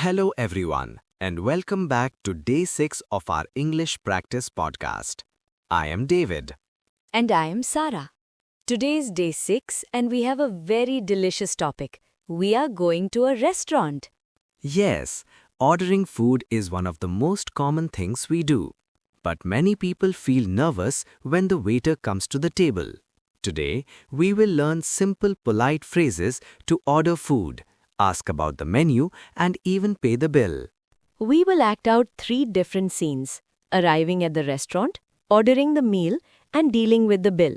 Hello, everyone, and welcome back to day 6 of our English practice podcast. I am David. And I am Sarah. Today is day 6 and we have a very delicious topic. We are going to a restaurant. Yes, ordering food is one of the most common things we do. But many people feel nervous when the waiter comes to the table. Today, we will learn simple, polite phrases to order food, ask about the menu, and even pay the bill. We will act out 3 different scenes: arriving at the restaurant, ordering the meal, and dealing with the bill.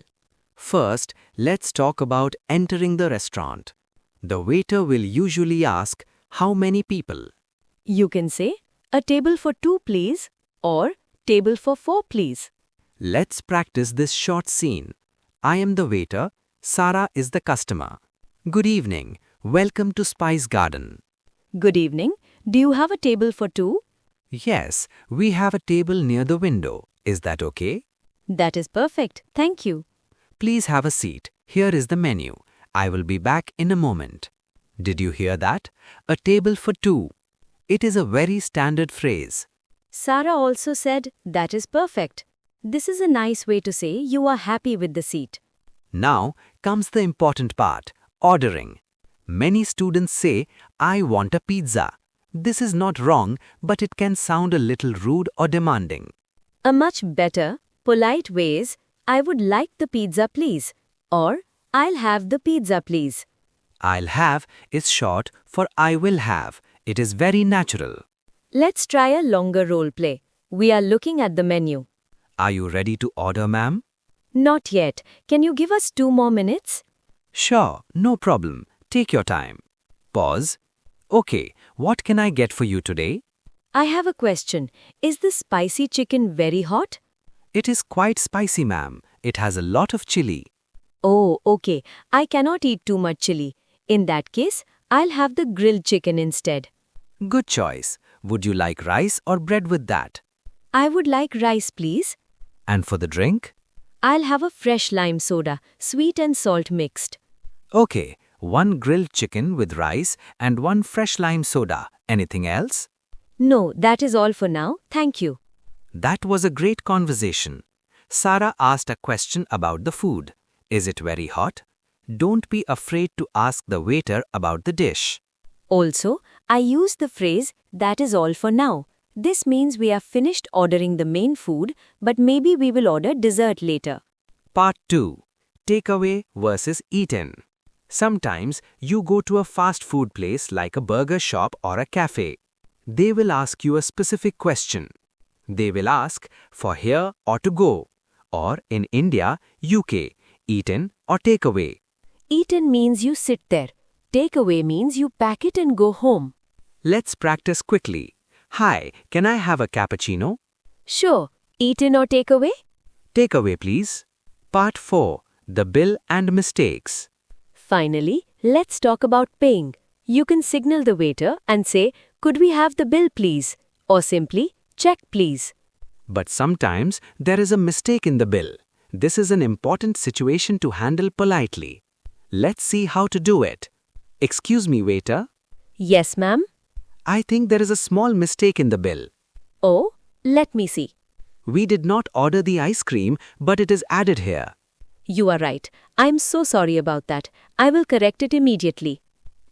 First, let's talk about entering the restaurant. The waiter will usually ask, "How many people?" You can say, "A table for 2 please," or "Table for 4 please." Let's practice this short scene. I am the waiter, Sarah is the customer. Good evening, welcome to Spice Garden. Good evening. Do you have a table for 2? Yes, we have a table near the window. Is that okay? That is perfect. Thank you. Please have a seat. Here is the menu. I will be back in a moment. Did you hear that? A table for 2. It is a very standard phrase. Sarah also said, "That is perfect." This is a nice way to say you are happy with the seat. Now comes the important part, ordering. Many students say, "I want a pizza." This is not wrong, but it can sound a little rude or demanding. A much better, polite way is, "I would like the pizza please," or "I'll have the pizza please." I'll have is short for I will have. It is very natural. Let's try a longer role play. We are looking at the menu. Are you ready to order, ma'am? Not yet. Can you give us 2 more minutes? Sure, no problem. Take your time. Pause. Okay, what can I get for you today? I have a question. Is the spicy chicken very hot? It is quite spicy, ma'am. It has a lot of chili. Oh, okay. I cannot eat too much chili. In that case, I'll have the grilled chicken instead. Good choice. Would you like rice or bread with that? I would like rice, please. And for the drink? I'll have a fresh lime soda, sweet and salt mixed. Okay, 1 grilled chicken with rice and 1 fresh lime soda. Anything else? No, that is all for now. Thank you. That was a great conversation. Sarah asked a question about the food. Is it very hot? Don't be afraid to ask the waiter about the dish. Also, I use the phrase, "That is all for now." This means we have finished ordering the main food, but maybe we will order dessert later. Part 2. Takeaway versus eat-in. Sometimes you go to a fast food place like a burger shop or a cafe. They will ask you a specific question. They will ask for here or to go, or in India, UK, eat-in or takeaway. Eat-in means you sit there. Takeaway means you pack it and go home. Let's practice quickly. Hi, can I have a cappuccino? Sure. Eat-in or takeaway? Takeaway, please. Part 4. The bill and mistakes. Finally, let's talk about paying. You can signal the waiter and say, "Could we have the bill please?" Or simply, "Check please." But sometimes there is a mistake in the bill. This is an important situation to handle politely. Let's see how to do it. Excuse me, waiter. Yes, ma'am. I think there is a small mistake in the bill. Oh, let me see. We did not order the ice cream, but it is added here. You are right. I'm so sorry about that. I will correct it immediately.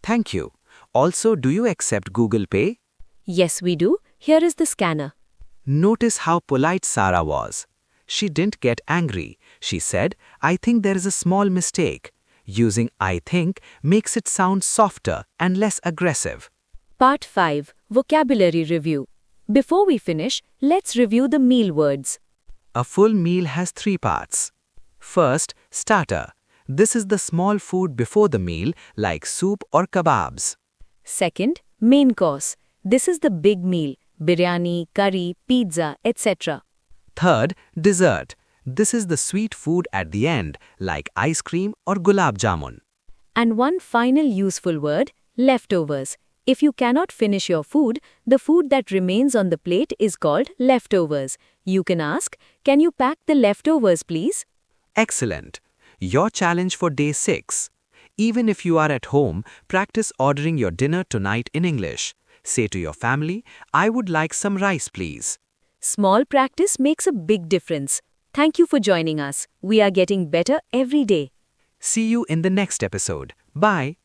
Thank you. Also, do you accept Google Pay? Yes, we do. Here is the scanner. Notice how polite Sarah was. She didn't get angry. She said, "I think there is a small mistake." Using "I think" makes it sound softer and less aggressive. Part 5. Vocabulary Review. Before we finish, let's review the meal words. A full meal has 3 parts. First, starter. This is the small food before the meal, like soup or kebabs. Second, main course. This is the big meal: biryani, curry, pizza, etc. Third, dessert. This is the sweet food at the end, like ice cream or gulab jamun. And one final useful word, leftovers. If you cannot finish your food, the food that remains on the plate is called leftovers. You can ask, "Can you pack the leftovers, please?" Excellent. Your challenge for day 6. Even if you are at home, practice ordering your dinner tonight in English. Say to your family, I would like some rice, please. Small practice makes a big difference. Thank you for joining us. We are getting better every day. See you in the next episode. Bye.